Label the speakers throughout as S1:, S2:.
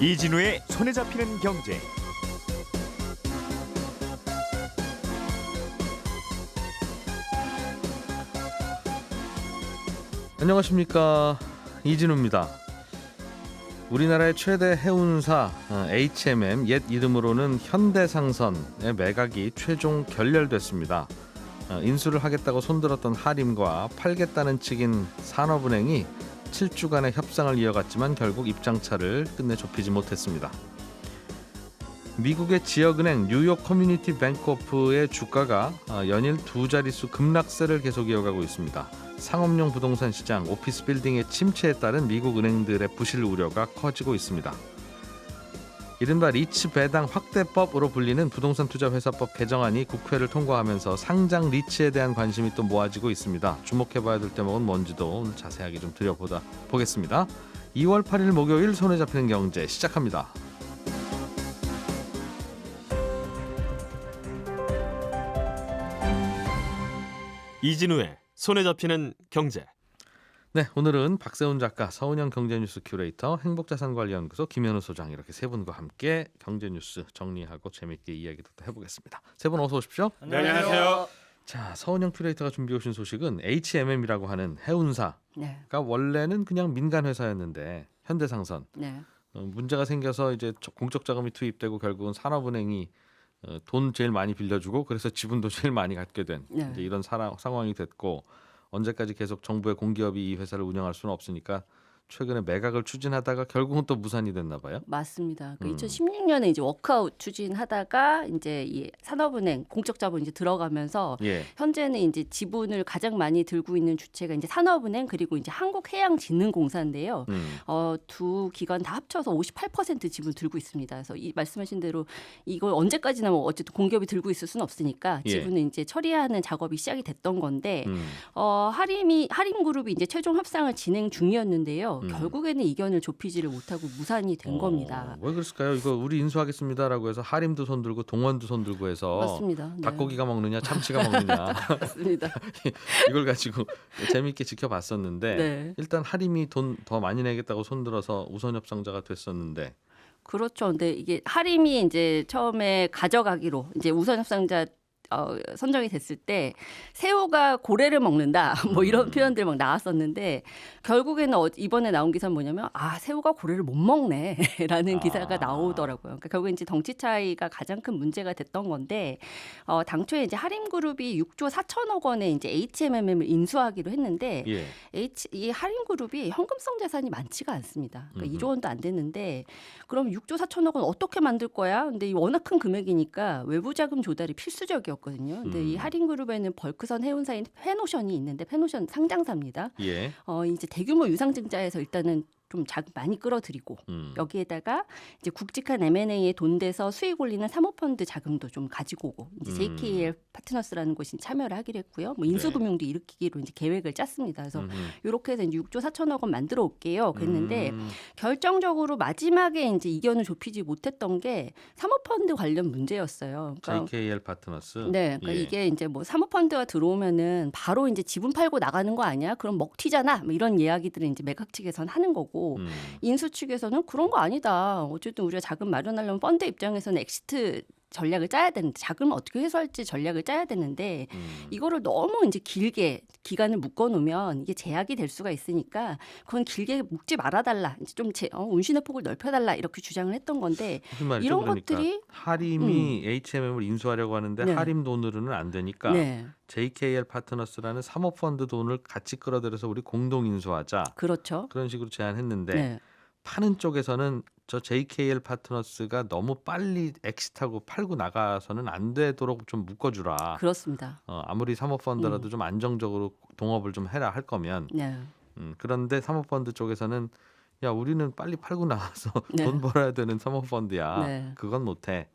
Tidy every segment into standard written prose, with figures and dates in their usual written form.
S1: 이진우의 손에 잡히는 경제.
S2: 안녕하십니까, 이진우입니다. 우리나라의 최대 해운사 HMM, 옛 이름으로는 현대상선의 매각이 최종 결렬됐습니다. 인수를 하겠다고 손들었던 하림과 팔겠다는 측인 산업은행이 7주간의 협상을 이어갔지만 결국 입장차를 끝내 좁히지 못했습니다. 미국의 지역은행 뉴욕 커뮤니티 뱅크오프의 주가가 연일 두 자릿수 급락세를 계속 이어가고 있습니다. 상업용 부동산 시장, 오피스 빌딩의 침체에 따른 미국 은행들의 부실 우려가 커지고 있습니다. 이른바 리츠 배당 확대법으로 불리는 부동산 투자 회사법 개정안이 국회를 통과하면서 상장 리츠에 대한 관심이 또 모아지고 있습니다. 주목해봐야 될 대목은 뭔지도 오늘 자세하게 좀 들여보겠습니다. 2월 8일 목요일 손에 잡히는 경제 시작합니다.
S3: 이진우의 손에 잡히는 경제.
S2: 네, 오늘은 박세훈 작가, 서은영 경제뉴스 큐레이터, 행복자산관리연구소 김현우 소장 이렇게 세 분과 함께 경제뉴스 정리하고 재미있게 이야기도 해보겠습니다. 세 분 어서 오십시오.
S3: 네, 안녕하세요.
S2: 자, 서은영 큐레이터가 준비해 오신 소식은 HMM이라고 하는 해운사가 원래는 그냥 민간 회사였는데 현대상선 문제가 생겨서 이제 공적 자금이 투입되고 결국은 산업은행이 돈 제일 많이 빌려주고 그래서 지분도 제일 많이 갖게 된 이제 이런 상황이 됐고, 언제까지 계속 정부의 공기업이 이 회사를 운영할 수는 없으니까 최근에 매각을 추진하다가 결국은 또 무산이 됐나 봐요.
S4: 맞습니다. 2016년에 이제 워크아웃 추진하다가 이제 이 산업은행 공적 자본 이제 들어가면서 현재는 이제 지분을 가장 많이 들고 있는 주체가 이제 산업은행 그리고 이제 한국해양진흥공사인데요. 두 기관 다 합쳐서 58% 지분 들고 있습니다. 그래서 이 말씀하신 대로 이걸 언제까지나 뭐 어쨌든 공기업이 들고 있을 수는 없으니까 지분을 이제 처리하는 작업이 시작이 됐던 건데 하림그룹이 이제 최종 협상을 진행 중이었는데요. 결국에는 이견을 좁히지를 못하고 무산이 된 겁니다.
S2: 왜 그랬을까요? 이거 우리 인수하겠습니다라고 해서 하림도 손들고 동원도 손들고 해서
S4: 맞습니다. 네.
S2: 닭고기가 먹느냐 참치가 먹느냐
S4: 맞습니다.
S2: 이걸 가지고 재미있게 지켜봤었는데 일단 하림이 돈 더 많이 내겠다고 손들어서 우선 협상자가 됐었는데.
S4: 그렇죠. 근데 이게 하림이 이제 처음에 가져가기로 이제 우선 협상자 선정이 됐을 때 새우가 고래를 먹는다 뭐 이런 표현들 막 나왔었는데 결국에는 이번에 나온 기사는 뭐냐면 새우가 고래를 못 먹네라는 기사가 나오더라고요. 그러니까 결국에 이제 덩치 차이가 가장 큰 문제가 됐던 건데 당초에 이제 하림그룹이 6조 4천억 원에 이제 HMM을 인수하기로 했는데 이 하림그룹이 현금성 자산이 많지가 않습니다. 그러니까 2조 원도 안 됐는데 그럼 6조 4천억 원 어떻게 만들 거야? 근데 이 워낙 큰 금액이니까 외부 자금 조달이 필수적이었거든요. 근데 이 하림그룹에는 벌크선 해운사인 페노션이 있는데 페노션 상장사입니다. 이제 대규모 유상증자에서 일단은 좀 자금 많이 끌어들이고 여기에다가 이제 굵직한 M&A에 돈 대서 수익 올리는 사모펀드 자금도 좀 가지고 오고 이제 JKL 파트너스라는 곳이 참여를 하기로 했고요. 뭐 인수금융도 일으키기로 이제 계획을 짰습니다. 그래서 이렇게 해서 이제 6조 4천억 원 만들어 올게요. 그랬는데 결정적으로 마지막에 이제 이견을 좁히지 못했던 게 사모펀드 관련 문제였어요. 그러니까
S2: JKL 파트너스.
S4: 네, 그러니까 이게 이제 뭐 사모펀드가 들어오면은 바로 이제 지분 팔고 나가는 거 아니야? 그럼 먹튀잖아. 뭐 이런 이야기들을 이제 매각 측에서는 하는 거고. 인수 측에서는 그런 거 아니다. 어쨌든 우리가 자금 마련하려면 펀드 입장에서는 엑시트 전략을 짜야 되는데 자금을 어떻게 회수할지 전략을 짜야 되는데 이거를 너무 이제 길게 기간을 묶어놓으면 이게 제약이 될 수가 있으니까 그건 길게 묶지 말아달라. 이제 좀 운신의 폭을 넓혀달라 이렇게 주장을 했던 건데 이런
S2: 그러니까
S4: 것들이
S2: 하림이 HMM을 인수하려고 하는데 하림 돈으로는 안 되니까 JKL 파트너스라는 사모펀드 돈을 같이 끌어들여서 우리 공동 인수하자.
S4: 그렇죠.
S2: 그런 식으로 제안했는데 파는 쪽에서는 저 JKL 파트너스가 너무 빨리 엑시트하고 팔고 나가서는 안 되도록 좀 묶어주라.
S4: 그렇습니다.
S2: 아무리 사모펀드라도 좀 안정적으로 동업을 좀 해라 할 거면. 그런데 사모펀드 쪽에서는 야 우리는 빨리 팔고 나가서 돈 벌어야 되는 사모펀드야. 그건 못해.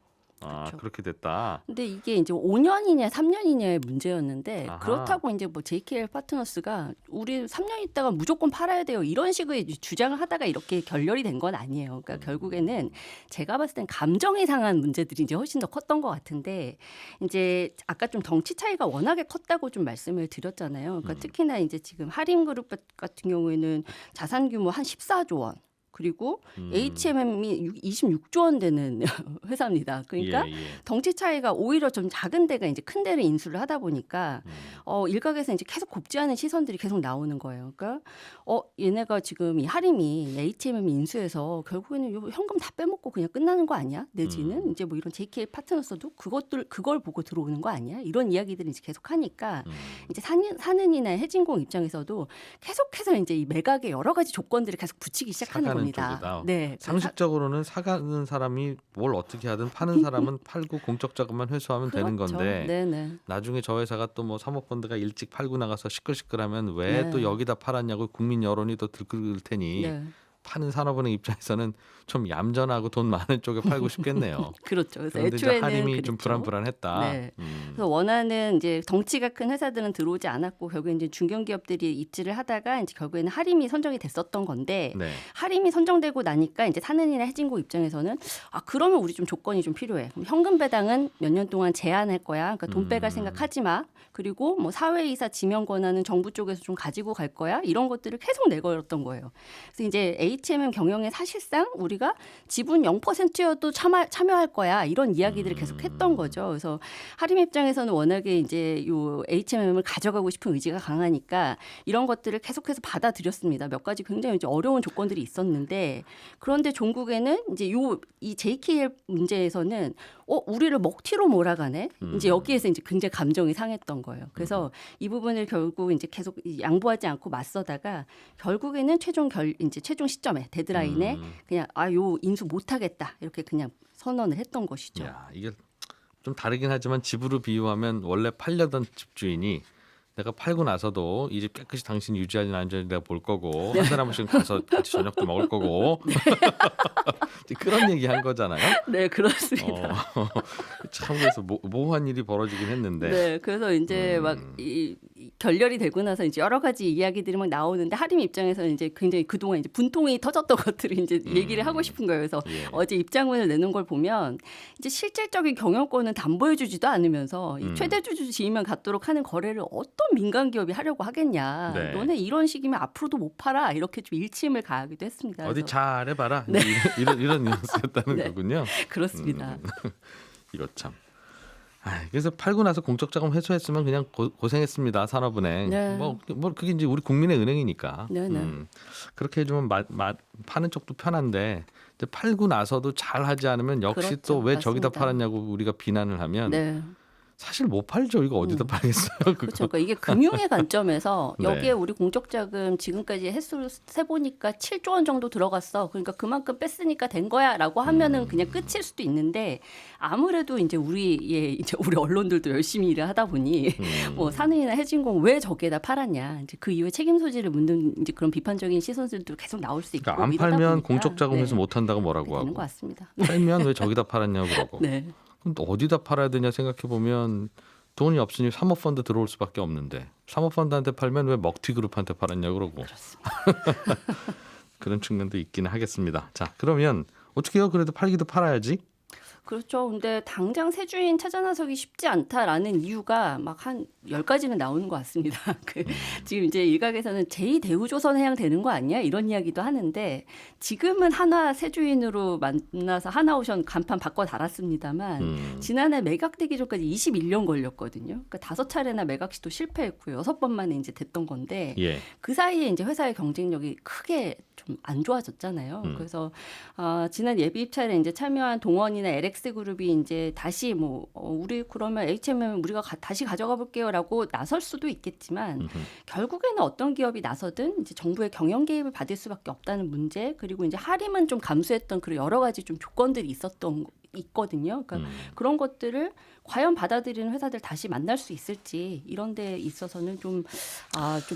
S2: 아,
S4: 그렇죠.
S2: 그렇게 됐다.
S4: 근데 이게 이제 5년이냐 3년이냐의 문제였는데
S2: 아하.
S4: 그렇다고 이제 뭐 JKL 파트너스가 우리 3년 있다가 무조건 팔아야 돼요 이런 식의 주장을 하다가 이렇게 결렬이 된 건 아니에요. 그러니까 결국에는 제가 봤을 땐 감정이 상한 문제들이 이제 훨씬 더 컸던 것 같은데 이제 아까 좀 덩치 차이가 워낙에 컸다고 좀 말씀을 드렸잖아요. 그러니까 특히나 이제 지금 하림그룹 같은 경우에는 자산 규모 한 14조 원. 그리고 HMM이 26조 원 되는 회사입니다. 그러니까
S2: 예, 예.
S4: 덩치 차이가 오히려 좀 작은 데가 이제 큰 데를 인수를 하다 보니까 일각에서 이제 계속 곱지 않은 시선들이 계속 나오는 거예요. 그러니까 얘네가 지금 이 하림이 HMM 인수해서 결국에는 요 현금 다 빼먹고 그냥 끝나는 거 아니야? 내지는 이제 뭐 이런 JK 파트너스도 그걸 보고 들어오는 거 아니야? 이런 이야기들이 이제 계속 하니까 이제 사는이나 해진공 입장에서도 계속해서 이제 이 매각의 여러 가지 조건들을 계속 붙이기 시작하는
S2: 사가는
S4: 겁니다.
S2: 쪽이다.
S4: 네.
S2: 상식적으로는 사가는 사람이 뭘 어떻게 하든 파는 사람은 팔고 공적 자금만 회수하면 되는
S4: 그렇죠.
S2: 건데
S4: 네네.
S2: 나중에 저 회사가 또 뭐 사모펀드가 일찍 팔고 나가서 시끌시끌하면 왜 또
S4: 네.
S2: 여기다 팔았냐고 국민 여론이 또 들끓을 테니
S4: 네.
S2: 파는 산업은행 입장에서는 좀 얌전하고 돈 많은 쪽에 팔고 싶겠네요.
S4: 그렇죠. 그래서
S2: 그런데 이제
S4: 애초에는
S2: 하림이 좀
S4: 그랬죠.
S2: 불안불안했다.
S4: 네. 그래서 원하는 이제 덩치가 큰 회사들은 들어오지 않았고 결국에 이제 중견기업들이 입지를 하다가 이제 결국에는 하림이 선정이 됐었던 건데
S2: 네.
S4: 하림이 선정되고 나니까 이제 사는이나 해진고 입장에서는 그러면 우리 좀 조건이 좀 필요해. 그럼 현금 배당은 몇 년 동안 제한할 거야. 그러니까 돈 빼갈 생각하지 마. 그리고 뭐 사회이사 지명 권한은 정부 쪽에서 좀 가지고 갈 거야. 이런 것들을 계속 내걸었던 거예요. 그래서 이제 HMM 경영에 사실상 우리가 지분 0%여도 참여할 거야. 이런 이야기들을 계속 했던 거죠. 그래서 하림 입장에서는 워낙에 이제 요 HMM을 가져가고 싶은 의지가 강하니까 이런 것들을 계속해서 받아들였습니다. 몇 가지 굉장히 이제 어려운 조건들이 있었는데 그런데 종국에는 이제 이 JKL 문제에서는 우리를 먹튀로 몰아가네. 이제 여기에서 이제 굉장히 감정이 상했던 거예요. 그래서 이 부분을 결국 이제 계속 양보하지 않고 맞서다가 결국에는 최종 시점에 데드라인에 그냥 요 인수 못하겠다 이렇게 그냥 선언을 했던 것이죠.
S2: 야, 이게 좀 다르긴 하지만 집으로 비유하면 원래 팔려던 집주인이 내가 팔고 나서도 이 집 깨끗이 당신 유지하지 않는지 내가 볼 거고 한 달에 한 번씩 가서 같이 저녁도 먹을 거고 그런 얘기 한 거잖아요.
S4: 네, 그렇습니다.
S2: 참 그래서 모호한 일이 벌어지긴 했는데.
S4: 네, 그래서 이제 막 이 결렬이 되고 나서 이제 여러 가지 이야기들이 막 나오는데 하림 입장에서는 이제 굉장히 그동안 이제 분통이 터졌던 것들을 이제 얘기를 하고 싶은 거예요. 그래서
S2: 예.
S4: 어제 입장문을 내는 걸 보면 이제 실질적인 경영권은 담보해주지도 않으면서 이 최대 주주 지위만 갖도록 하는 거래를 어떤 민간 기업이 하려고 하겠냐.
S2: 네.
S4: 너네 이런 식이면 앞으로도 못 팔아. 이렇게 좀 일침을 가하기도 했습니다.
S2: 어디
S4: 그래서
S2: 잘해봐라. 이런 뉘앙스였다는
S4: 네.
S2: 거군요.
S4: 그렇습니다.
S2: 이거 참. 그래서 팔고 나서 공적 자금 회수했으면 그냥 고생했습니다. 산업은행.
S4: 네.
S2: 뭐 그게 이제 우리 국민의 은행이니까.
S4: 네, 네.
S2: 그렇게 해주면 파는 쪽도 편한데 이제 팔고 나서도 잘 하지 않으면 역시
S4: 그렇죠.
S2: 또 왜 저기다
S4: 맞습니다.
S2: 팔았냐고 우리가 비난을 하면
S4: 네.
S2: 사실 못 팔죠. 이거 어디다 팔겠어요?
S4: 그렇죠. 그러니까 이게 금융의 관점에서
S2: 네.
S4: 여기에 우리 공적자금 지금까지 횟수를 세보니까 7조 원 정도 들어갔어. 그러니까 그만큼 뺐으니까 된 거야라고 하면은 그냥 끝일 수도 있는데 아무래도 이제 우리 언론들도 열심히 일을 하다 보니 뭐 산은이나 해진공 왜 저기에다 팔았냐. 이제 그 이후에 책임 소지를 묻는 이제 그런 비판적인 시선들도 계속 나올 수 있고.
S2: 그러니까 안
S4: 이러다
S2: 팔면
S4: 보니까
S2: 공적 자금 회수
S4: 네,
S2: 못 한다고 뭐라고
S4: 되는
S2: 하고
S4: 것 같습니다.
S2: 팔면 왜 저기다 팔았냐고 그러고.
S4: 네.
S2: 그럼 또 어디다 팔아야 되냐 생각해 보면 돈이 없으니 사모펀드 들어올 수밖에 없는데 사모펀드한테 팔면 왜 먹튀그룹한테 팔았냐고 그러고. 그런 측면도 있기는 하겠습니다. 자, 그러면 어떻게 해요? 그래도 팔기도 팔아야지.
S4: 그렇죠. 근데 당장 새 주인 찾아 나서기 쉽지 않다라는 이유가 막 한 10가지는 나오는 것 같습니다. 지금 이제 일각에서는 제2대우조선 해양되는 거 아니야? 이런 이야기도 하는데 지금은 하나 새 주인으로 만나서 하나오션 간판 바꿔 달았습니다만 지난해 매각되기 전까지 21년 걸렸거든요. 그러니까 5차례나 매각 시도 실패했고 6번 만에 이제 됐던 건데
S2: 예.
S4: 그 사이에 이제 회사의 경쟁력이 크게 좀 안 좋아졌잖아요. 그래서 지난 예비 입찰에 이제 참여한 동원이나 LX 그룹이 이제 다시 우리 그러면 HMM 우리가 다시 가져가 볼게요라고 나설 수도 있겠지만 결국에는 어떤 기업이 나서든 이제 정부의 경영 개입을 받을 수밖에 없다는 문제 그리고 이제 하림은 좀 감수했던 그런 여러 가지 좀 조건들이 있거든요. 그러니까 그런 것들을 과연 받아들이는 회사들 다시 만날 수 있을지 이런 데 있어서는 좀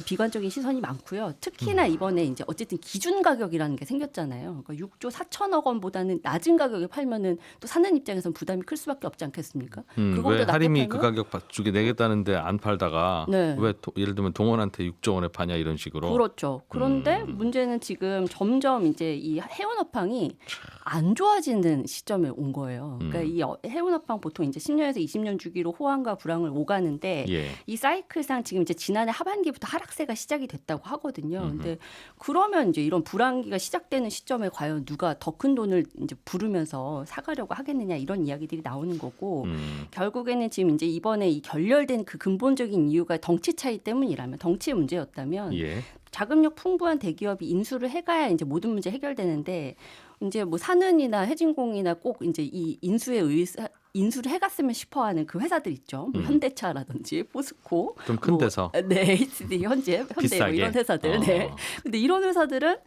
S4: 비관적인 시선이 많고요. 특히나 이번에 이제 어쨌든 기준 가격이라는 게 생겼잖아요. 그러니까 6조 4천억 원보다는 낮은 가격에 팔면은 또 사는 입장에서는 부담이 클 수밖에 없지 않겠습니까?
S2: 왜
S4: 그거보다 낮게
S2: 하림이 그
S4: 팔면?
S2: 가격 주게 내겠다는데 안 팔다가
S4: 네.
S2: 왜 예를 들면 동원한테 6조 원에 파냐 이런 식으로.
S4: 그렇죠. 그런데 문제는 지금 점점 이제 이 해운업황이 안 좋아지는 시점에 온 거예요. 그러니까 이 해운업황 보통 이제 10년에서 20년 주기로 호황과 불황을 오가는데
S2: 예.
S4: 이 사이클상 지금 이제 지난해 하반기부터 하락세가 시작이 됐다고 하거든요. 근데 그러면 이제 이런 불황기가 시작되는 시점에 과연 누가 더 큰 돈을 이제 부르면서 사가려고 하겠느냐 이런 이야기들이 나오는 거고 결국에는 지금 이제 이번에 이 결렬된 그 근본적인 이유가 덩치 차이 때문이라면 덩치의 문제였다면
S2: 예.
S4: 자금력 풍부한 대기업이 인수를 해가야 이제 모든 문제 해결되는데 이제 뭐 산은이나 해진공이나 꼭 이제 이 인수를 해갔으면 싶어하는 그 회사들 있죠. 뭐 현대차라든지 포스코,
S2: 좀 큰 데서.
S4: 네, HD, 현대 뭐
S2: 비싸게.
S4: 이런 회사들. 네. 근데 이런 회사들은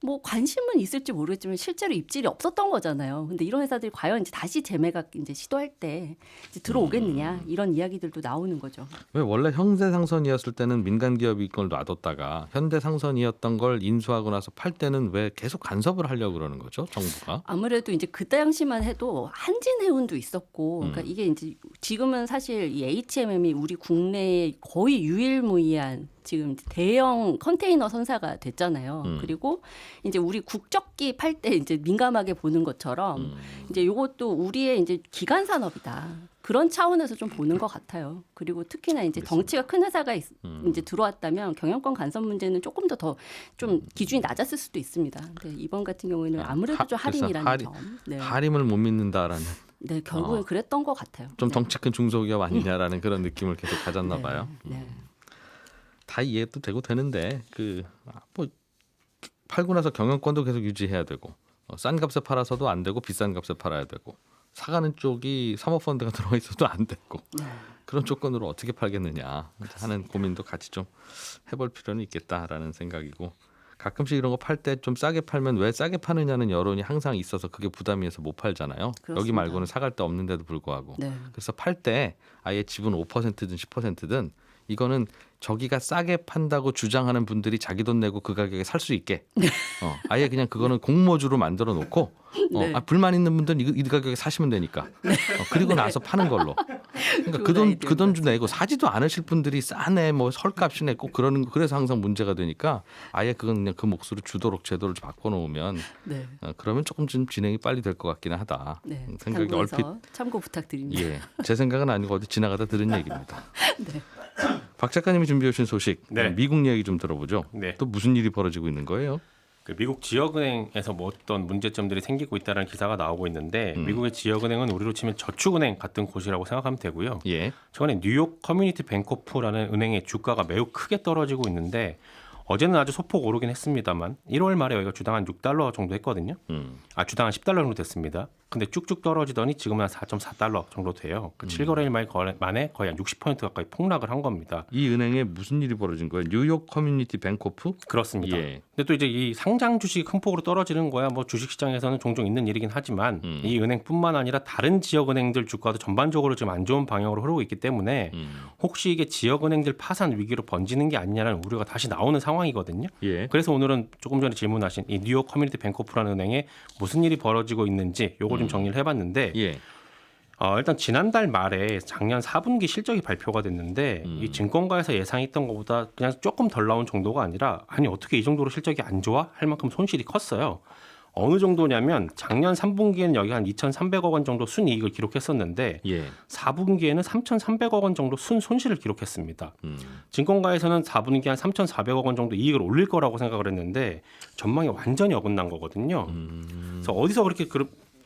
S4: 뭐 관심은 있을지 모르겠지만 실제로 입질이 없었던 거잖아요. 근데 이런 회사들이 과연 이제 다시 재매각 이제 시도할 때 이제 들어오겠느냐 이런 이야기들도 나오는 거죠.
S2: 왜 원래 현대상선이었을 때는 민간 기업이 이걸 놔뒀다가 현대상선이었던 걸 인수하고 나서 팔 때는 왜 계속 간섭을 하려고 그러는 거죠, 정부가?
S4: 아무래도 이제 그 당시만 해도 한진해운도 있었고, 그러니까 이게 이제 지금은 사실 이 HMM이 우리 국내에 거의 유일무이한 지금 대형 컨테이너 선사가 됐잖아요. 그리고 이제 우리 국적기 팔 때 이제 민감하게 보는 것처럼 이제 이것도 우리의 이제 기간 산업이다. 그런 차원에서 좀 보는 것 같아요. 그리고 특히나 이제 덩치가 큰 회사가 이제 들어왔다면 경영권 간섭 문제는 조금 더 좀 기준이 낮았을 수도 있습니다. 근데 이번 같은 경우에는 아무래도 좀
S2: 그래서
S4: 할인이라는 점. 네.
S2: 하림을 못 믿는다라는
S4: 네, 결국엔 그랬던 것 같아요.
S2: 좀
S4: 네.
S2: 덩치 큰 중소기업 아니냐라는 그런 느낌을 계속 가졌나 봐요.
S4: 네.
S2: 다 이해도 되고 되는데 뭐 팔고 나서 경영권도 계속 유지해야 되고 싼 값에 팔아서도 안 되고 비싼 값에 팔아야 되고 사가는 쪽이 사모펀드가 들어가 있어도 안 되고 그런 조건으로 어떻게 팔겠느냐 하는 고민도 같이 좀 해볼 필요는 있겠다라는 생각이고 가끔씩 이런 거 팔 때 좀 싸게 팔면 왜 싸게 파느냐는 여론이 항상 있어서 그게 부담이어서 못 팔잖아요.
S4: 그렇습니다.
S2: 여기 말고는 사갈 데 없는데도 불구하고
S4: 네.
S2: 그래서 팔 때 아예 지분 5%든 10%든 이거는 저기가 싸게 판다고 주장하는 분들이 자기 돈 내고 그 가격에 살 수 있게 아예 그냥 그거는 공모주로 만들어 놓고
S4: 네.
S2: 불만 있는 분들은 이 가격에 사시면 되니까 그리고 나서 파는 걸로 그러니까 그 돈 내고 사지도 않으실 분들이 싸네 뭐 헐값이네 꼭 그러는 거 그래서 항상 문제가 되니까 아예 그건 그냥 그 몫으로 주도록 제도를 좀 바꿔놓으면
S4: 네.
S2: 그러면 조금 좀 진행이 빨리 될 것 같기는 하다
S4: 네.
S2: 생각이
S4: 당국에서
S2: 얼핏
S4: 참고 부탁드립니다.
S2: 예, 제 생각은 아니고 어디 지나가다 들은 얘기입니다.
S4: 네.
S2: 박 작가님이 준비해 주신 소식
S5: 네.
S2: 미국 이야기 좀 들어보죠.
S5: 네.
S2: 또 무슨 일이 벌어지고 있는 거예요?
S5: 그 미국 지역은행에서 뭐 어떤 문제점들이 생기고 있다는 기사가 나오고 있는데 미국의 지역은행은 우리로 치면 저축은행 같은 곳이라고 생각하면 되고요.
S2: 예.
S5: 최근에 뉴욕 커뮤니티 뱅코프라는 은행의 주가가 매우 크게 떨어지고 있는데 어제는 아주 소폭 오르긴 했습니다만 1월 말에 여기가 주당 한 6달러 정도 했거든요. 주당 한 10달러 정도 됐습니다. 근데 쭉쭉 떨어지더니 지금은 한 4.4달러 정도 돼요. 그 7거래일 만에 거의 한 60% 가까이 폭락을 한 겁니다.
S2: 이 은행에 무슨 일이 벌어진 거예요? 뉴욕 커뮤니티 뱅코프?
S5: 그렇습니다.
S2: 예.
S5: 근데 또 이제 이 상장 주식이 큰 폭으로 떨어지는 거야 뭐 주식 시장에서는 종종 있는 일이긴 하지만 이 은행뿐만 아니라 다른 지역 은행들 주가도 전반적으로 지금 안 좋은 방향으로 흐르고 있기 때문에 혹시 이게 지역 은행들 파산 위기로 번지는 게 아니냐는 우려가 다시 나오는 상황이거든요.
S2: 예.
S5: 그래서 오늘은 조금 전에 질문하신 이 뉴욕 커뮤니티 뱅코프라는 은행에 무슨 일이 벌어지고 있는지 요걸 좀 정리를 해봤는데
S2: 예.
S5: 일단 지난달 말에 작년 4분기 실적이 발표가 됐는데 이 증권가에서 예상했던 것보다 그냥 조금 덜 나온 정도가 아니라 아니 어떻게 이 정도로 실적이 안 좋아? 할 만큼 손실이 컸어요. 어느 정도냐면 작년 3분기에는 여기 한 2,300억 원 정도 순이익을 기록했었는데
S2: 예.
S5: 4분기에는 3,300억 원 정도 순손실을 기록했습니다. 증권가에서는 4분기 한 3,400억 원 정도 이익을 올릴 거라고 생각을 했는데 전망이 완전히 어긋난 거거든요. 그래서 어디서 그렇게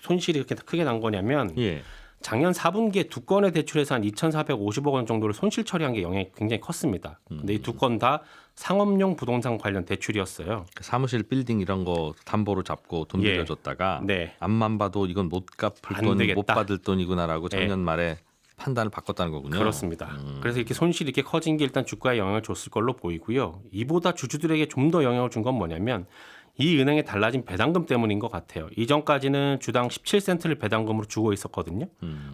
S5: 손실이 그렇게 크게 난 거냐면
S2: 예.
S5: 작년 4분기에 두 건의 대출에서 한 2,450억 원 정도를 손실 처리한 게 영향이 굉장히 컸습니다. 근데 이 두 건 다 상업용 부동산 관련 대출이었어요.
S2: 사무실 빌딩 이런 거 담보로 잡고 돈
S5: 예.
S2: 빌려줬다가
S5: 네.
S2: 앞만 봐도 이건 못 갚을
S5: 안
S2: 돈,
S5: 되겠다.
S2: 못 받을 돈이구나라고
S5: 네.
S2: 작년 말에 판단을 바꿨다는 거군요.
S5: 그렇습니다. 그래서 이렇게 손실이 이렇게 커진 게 일단 주가에 영향을 줬을 걸로 보이고요. 이보다 주주들에게 좀 더 영향을 준 건 뭐냐면 이 은행의 달라진 배당금 때문인 것 같아요. 이전까지는 주당 17센트를 배당금으로 주고 있었거든요.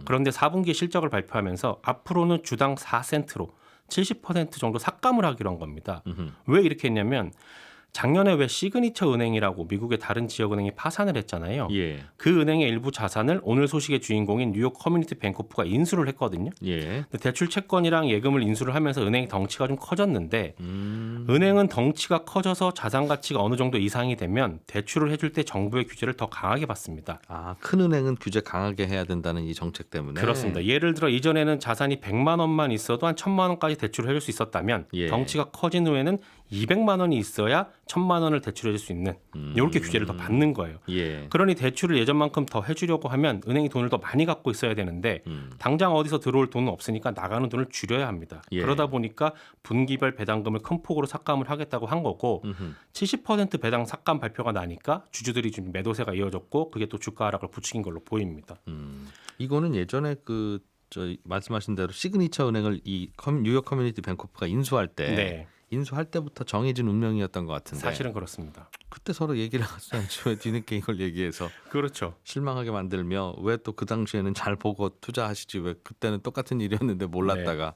S5: 그런데 4분기 실적을 발표하면서 앞으로는 주당 4센트로 70% 정도 삭감을 하기로 한 겁니다. 왜 이렇게 했냐면 작년에 왜 시그니처 은행이라고 미국의 다른 지역 은행이 파산을 했잖아요.
S2: 예.
S5: 그 은행의 일부 자산을 오늘 소식의 주인공인 뉴욕 커뮤니티 뱅크오프가 인수를 했거든요.
S2: 예.
S5: 근데 대출 채권이랑 예금을 인수를 하면서 은행의 덩치가 좀 커졌는데 은행은 덩치가 커져서 자산 가치가 어느 정도 이상이 되면 대출을 해줄 때 정부의 규제를 더 강하게 받습니다.
S2: 아, 큰 은행은 규제 강하게 해야 된다는 이 정책 때문에.
S5: 그렇습니다. 예를 들어 이전에는 자산이 100만 원만 있어도 한 1000만 원까지 대출을 해줄 수 있었다면
S2: 예.
S5: 덩치가 커진 후에는 200만 원이 있어야 1000만 원을 대출해 줄 수 있는 이렇게 규제를 더 받는 거예요.
S2: 예.
S5: 그러니 대출을 예전만큼 더 해주려고 하면 은행이 돈을 더 많이 갖고 있어야 되는데 당장 어디서 들어올 돈은 없으니까 나가는 돈을 줄여야 합니다.
S2: 예.
S5: 그러다 보니까 분기별 배당금을 큰 폭으로 삭감을 하겠다고 한 거고 70% 배당 삭감 발표가 나니까 주주들이 좀 매도세가 이어졌고 그게 또 주가 하락을 부추긴 걸로 보입니다.
S2: 이거는 예전에 말씀하신 대로 시그니처 은행을 이 뉴욕 커뮤니티 뱅크오프가 인수할 때
S5: 네,
S2: 인수할 때부터 정해진 운명이었던 것 같은데
S5: 사실은 그렇습니다.
S2: 그때 서로 얘기를 하지 왜 뒤늦게 이걸 얘기해서
S5: 그렇죠.
S2: 실망하게 만들며 왜 또 그 당시에는 잘 보고 투자하시지 왜 그때는 똑같은 일이었는데 몰랐다가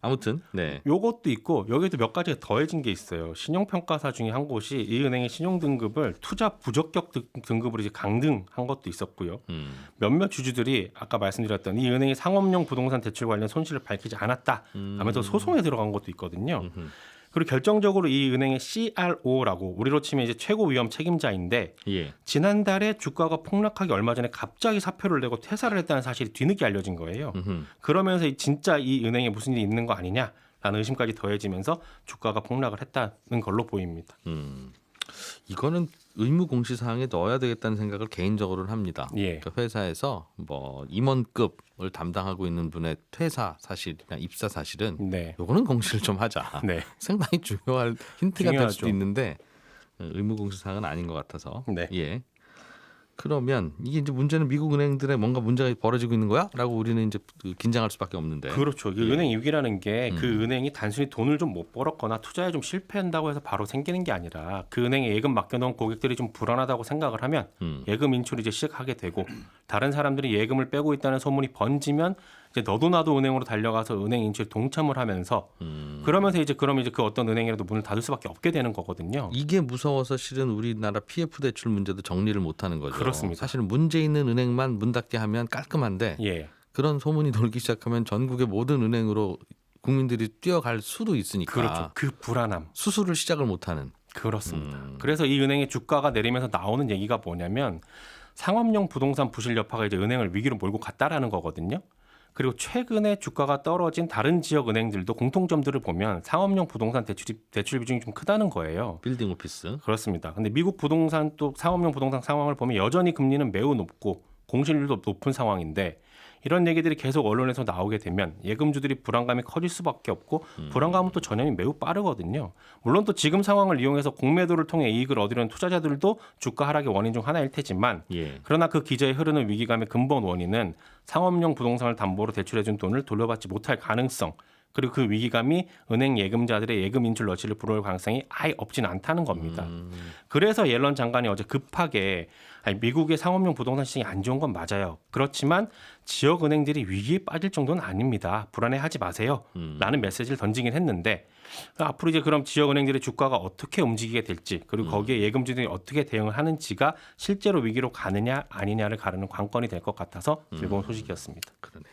S2: 아무튼 네.
S5: 요것도 있고 여기도 몇 가지가 더해진 게 있어요. 신용평가사 중에 한 곳이 이 은행의 신용등급을 투자 부적격 등급으로 이제 강등한 것도 있었고요. 몇몇 주주들이 아까 말씀드렸던 이 은행이 상업용 부동산 대출 관련 손실을 밝히지 않았다 하면서 소송에 들어간 것도 있거든요. 그리고 결정적으로 이 은행의 CRO라고 우리로 치면 이제 최고 위험 책임자인데
S2: 예.
S5: 지난달에 주가가 폭락하기 얼마 전에 갑자기 사표를 내고 퇴사를 했다는 사실이 뒤늦게 알려진 거예요. 그러면서 진짜 이 은행에 무슨 일이 있는 거 아니냐라는 의심까지 더해지면서 주가가 폭락을 했다는 걸로 보입니다.
S2: 이거는 의무 공시사항에 넣어야 되겠다는 생각을 개인적으로는 합니다.
S5: 예.
S2: 그러니까 회사에서 뭐 임원급을 담당하고 있는 분의 퇴사 사실이나 입사 사실은
S5: 네.
S2: 요거는 공시를 좀 하자.
S5: 네.
S2: 상당히 중요할 힌트가 될 수도
S5: 중요하죠.
S2: 있는데 의무 공시사항은 아닌 것 같아서.
S5: 네.
S2: 예. 그러면 이게 이제 문제는 미국 은행들의 뭔가 문제가 벌어지고 있는 거야?라고 우리는 이제 긴장할 수밖에 없는데.
S5: 그렇죠. 그 은행 위기라는 게 그 은행이 단순히 돈을 좀 못 벌었거나 투자에 좀 실패한다고 해서 바로 생기는 게 아니라 그 은행에 예금 맡겨놓은 고객들이 좀 불안하다고 생각을 하면 예금 인출을 이제 시작하게 되고 다른 사람들이 예금을 빼고 있다는 소문이 번지면 이제 너도 나도 은행으로 달려가서 은행 인출에 동참을 하면서 그러면서 이제 그러면 이제 그 어떤 은행이라도 문을 닫을 수밖에 없게 되는 거거든요.
S2: 이게 무서워서 실은 우리나라 PF 대출 문제도 정리를 못하는 거죠.
S5: 그렇습니다.
S2: 사실은 문제 있는 은행만 문 닫게 하면 깔끔한데
S5: 예.
S2: 그런 소문이 돌기 시작하면 전국의 모든 은행으로 국민들이 뛰어갈 수도 있으니까
S5: 그렇죠. 그 불안함.
S2: 수술을 시작을 못하는.
S5: 그렇습니다. 그래서 이 은행의 주가가 내리면서 나오는 얘기가 뭐냐면 상업용 부동산 부실 여파가 이제 은행을 위기로 몰고 갔다라는 거거든요. 그리고 최근에 주가가 떨어진 다른 지역 은행들도 공통점들을 보면 상업용 부동산 대출 비중이 좀 크다는 거예요.
S2: 빌딩 오피스.
S5: 그렇습니다. 근데 미국 부동산 또 상업용 부동산 상황을 보면 여전히 금리는 매우 높고 공실률도 높은 상황인데 이런 얘기들이 계속 언론에서 나오게 되면 예금주들이 불안감이 커질 수밖에 없고 불안감은 또 전염이 매우 빠르거든요. 물론 또 지금 상황을 이용해서 공매도를 통해 이익을 얻으려는 투자자들도 주가 하락의 원인 중 하나일 테지만
S2: 예.
S5: 그러나 그 기저에 흐르는 위기감의 근본 원인은 상업용 부동산을 담보로 대출해준 돈을 돌려받지 못할 가능성 그리고 그 위기감이 은행 예금자들의 예금 인출 러시를 불어올 가능성이 아예 없지는 않다는 겁니다. 그래서 옐런 장관이 어제 급하게 미국의 상업용 부동산 시장이 안 좋은 건 맞아요. 그렇지만 지역 은행들이 위기에 빠질 정도는 아닙니다. 불안해하지 마세요. 라는 메시지를 던지긴 했는데 앞으로 이제 그럼 지역 은행들의 주가가 어떻게 움직이게 될지 그리고 거기에 예금주들이 어떻게 대응을 하는지가 실제로 위기로 가느냐 아니냐를 가르는 관건이 될 것 같아서 즐거운 소식이었습니다.
S2: 그러네.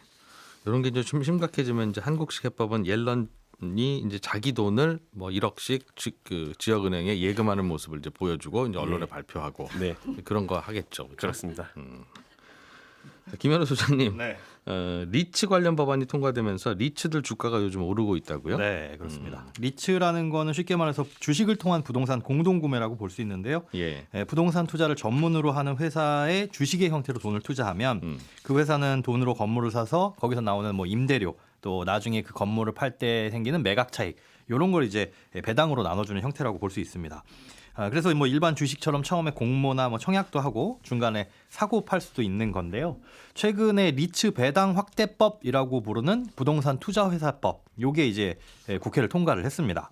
S2: 이런 게 이제 좀 심각해지면 이제 한국식 해법은 옐런이 이제 자기 돈을 뭐 1억씩 그 지역은행에 예금하는 모습을 이제 보여주고 이제 언론에 발표하고
S5: 네,
S2: 그런 거 하겠죠. 그렇죠?
S5: 그렇습니다.
S2: 김현우 소장님,
S6: 네.
S2: 리츠 관련 법안이 통과되면서 리츠들 주가가 요즘 오르고 있다고요?
S6: 네, 그렇습니다. 리츠라는 거는 쉽게 말해서 주식을 통한 부동산 공동구매라고 볼 수 있는데요.
S2: 예.
S6: 부동산 투자를 전문으로 하는 회사의 주식의 형태로 돈을 투자하면 그 회사는 돈으로 건물을 사서 거기서 나오는 뭐 임대료 또 나중에 그 건물을 팔 때 생기는 매각 차익 이런 걸 이제 배당으로 나눠주는 형태라고 볼 수 있습니다. 그래서 뭐 일반 주식처럼 처음에 공모나 뭐 청약도 하고 중간에 사고 팔 수도 있는 건데요. 최근에 리츠 배당 확대법이라고 부르는 부동산 투자회사법 요게 이제 국회를 통과를 했습니다.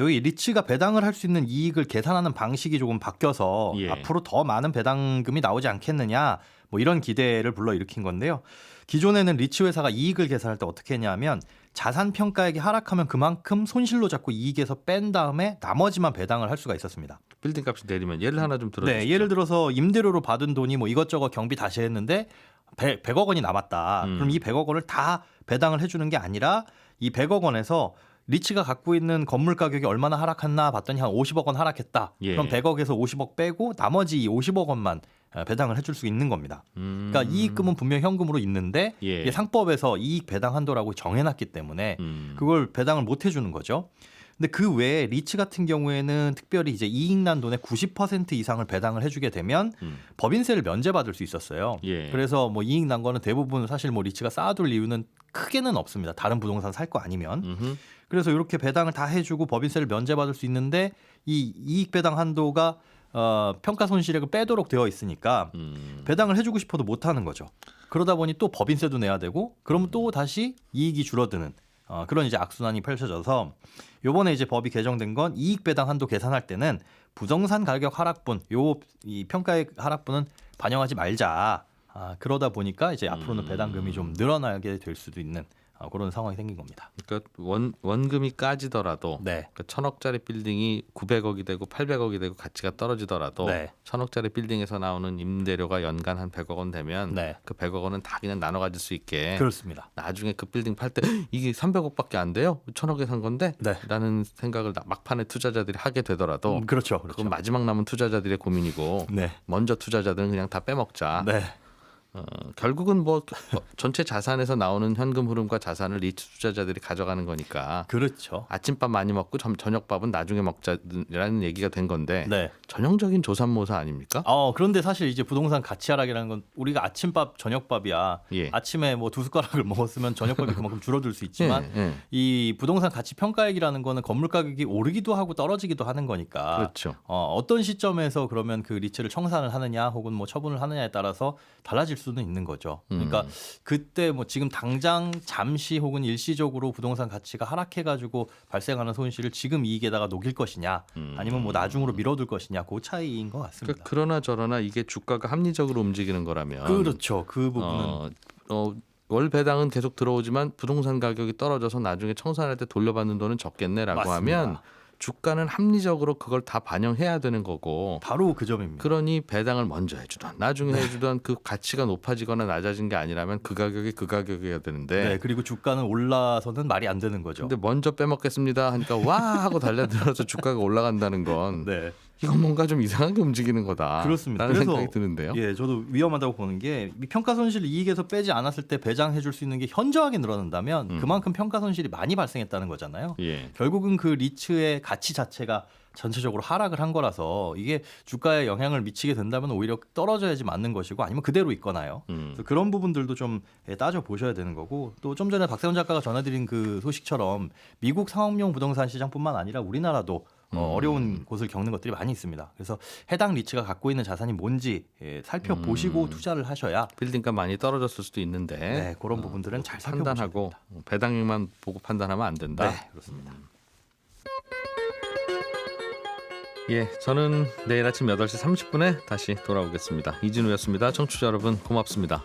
S6: 여기 리츠가 배당을 할 수 있는 이익을 계산하는 방식이 조금 바뀌어서
S2: 예.
S6: 앞으로 더 많은 배당금이 나오지 않겠느냐 뭐 이런 기대를 불러일으킨 건데요. 기존에는 리츠 회사가 이익을 계산할 때 어떻게 했냐면 자산 평가액이 하락하면 그만큼 손실로 잡고 이익에서 뺀 다음에 나머지만 배당을 할 수가 있었습니다.
S2: 빌딩 값이 내리면 예를 하나 좀 들어주시죠.
S6: 네, 예를 들어서 임대료로 받은 돈이 뭐 이것저것 경비 다시 했는데 100억 원이 남았다. 그럼 이 100억 원을 다 배당을 해주는 게 아니라 이 100억 원에서 리츠가 갖고 있는 건물 가격이 얼마나 하락했나 봤더니 한 50억 원 하락했다.
S2: 예.
S6: 그럼 100억에서 50억 빼고 나머지 이 50억 원만 배당을 해줄 수 있는 겁니다. 그러니까 이익금은 분명 현금으로 있는데
S2: 예.
S6: 이게 상법에서 이익 배당 한도라고 정해놨기 때문에 그걸 배당을 못 해주는 거죠. 근데 그 외에 리츠 같은 경우에는 특별히 이제 이익 난 돈의 90% 이상을 배당을 해주게 되면 법인세를 면제받을 수 있었어요.
S2: 예.
S6: 그래서 뭐 이익 난 거는 대부분 사실 뭐 리츠가 쌓아둘 이유는 크게는 없습니다. 다른 부동산 살 거 아니면. 그래서 이렇게 배당을 다 해주고 법인세를 면제받을 수 있는데 이 이익 배당 한도가 평가 손실액을 빼도록 되어 있으니까 배당을 해주고 싶어도 못 하는 거죠. 그러다 보니 또 법인세도 내야 되고 그러면 또 다시 이익이 줄어드는 그런 이제 악순환이 펼쳐져서 요번에 이제 법이 개정된 건 이익 배당 한도 계산할 때는 부동산 가격 하락분 이 평가액 하락분은 반영하지 말자. 그러다 보니까 이제 앞으로는 배당금이 좀 늘어나게 될 수도 있는 그런 상황이 생긴 겁니다.
S2: 그러니까 원금이 까지더라도
S6: 네.
S2: 그러니까 1,000억짜리 빌딩이 900억이 되고 800억이 되고 가치가 떨어지더라도
S6: 네.
S2: 1,000억짜리 빌딩에서 나오는 임대료가 연간 한 100억 원 되면
S6: 네.
S2: 그 100억 원은 다 그냥 나눠 가질 수 있게
S6: 그렇습니다.
S2: 나중에 그 빌딩 팔 때 이게 300억밖에 안 돼요? 1,000억에 산 건데?
S6: 네.
S2: 라는 생각을 막판에 투자자들이 하게 되더라도
S6: 그렇죠.
S2: 그건 마지막 남은 투자자들의 고민이고
S6: 네.
S2: 먼저 투자자들은 그냥 다 빼먹자.
S6: 네.
S2: 결국은 뭐 전체 자산에서 나오는 현금 흐름과 자산을 리츠 투자자들이 가져가는 거니까
S6: 그렇죠.
S2: 아침밥 많이 먹고 저녁밥은 나중에 먹자라는 얘기가 된 건데
S6: 네.
S2: 전형적인 조삼모사 아닙니까?
S6: 그런데 사실 이제 부동산 가치 하락이라는 건 우리가 아침밥, 저녁밥이야.
S2: 예.
S6: 아침에 뭐 2숟가락을 먹었으면 저녁밥이 그만큼 줄어들 수 있지만
S2: 예.
S6: 이 부동산 가치 평가액이라는 거는 건물 가격이 오르기도 하고 떨어지기도 하는 거니까
S2: 그렇죠.
S6: 어떤 시점에서 그러면 그 리츠를 청산을 하느냐 혹은 뭐 처분을 하느냐에 따라서 달라질 수는 있는 거죠. 그러니까 그때 뭐 지금 당장 잠시 혹은 일시적으로 부동산 가치가 하락해가지고 발생하는 손실을 지금 이익에다가 녹일 것이냐 아니면 뭐 나중으로 미뤄둘 것이냐 그 차이인 것 같습니다.
S2: 그러나 저러나 이게 주가가 합리적으로 움직이는 거라면
S6: 그렇죠. 그 부분은
S2: 월 배당은 계속 들어오지만 부동산 가격이 떨어져서 나중에 청산할 때 돌려받는 돈은 적겠네라고
S6: 맞습니다.
S2: 하면 주가는 합리적으로 그걸 다 반영해야 되는 거고
S6: 바로 그 점입니다.
S2: 그러니 배당을 먼저 해주던 나중에 해주던 그 가치가 높아지거나 낮아진 게 아니라면 그 가격이 그 가격이어야 되는데
S6: 네, 그리고 주가는 올라서는 말이 안 되는 거죠.
S2: 근데 먼저 빼먹겠습니다 하니까 와 하고 달려들어서 주가가 올라간다는 건
S6: 네,
S2: 이건 뭔가 좀 이상하게 움직이는 거다.
S6: 그렇습니다.
S2: 라는
S6: 그래서
S2: 생각이 드는데요.
S6: 예, 저도 위험하다고 보는 게 평가 손실 이익에서 빼지 않았을 때 배당해 줄 수 있는 게 현저하게 늘어난다면 그만큼 평가 손실이 많이 발생했다는 거잖아요.
S2: 예.
S6: 결국은 그 리츠의 가치 자체가 전체적으로 하락을 한 거라서 이게 주가에 영향을 미치게 된다면 오히려 떨어져야지 맞는 것이고 아니면 그대로 있거나요. 그래서 그런 부분들도 좀 따져 보셔야 되는 거고 또 좀 전에 박세훈 작가가 전해드린 그 소식처럼 미국 상업용 부동산 시장뿐만 아니라 우리나라도 어려운 곳을 겪는 것들이 많이 있습니다. 그래서 해당 리츠가 갖고 있는 자산이 뭔지 살펴보시고 투자를 하셔야
S2: 빌딩값 많이 떨어졌을 수도 있는데
S6: 네, 그런 부분들은 잘 살펴보셔야
S2: 판단하고
S6: 됩니다.
S2: 배당액만 보고 판단하면 안 된다.
S6: 네, 그렇습니다.
S2: 예, 저는 내일 아침 8시 30분에 다시 돌아오겠습니다. 이진우였습니다. 청취자 여러분 고맙습니다.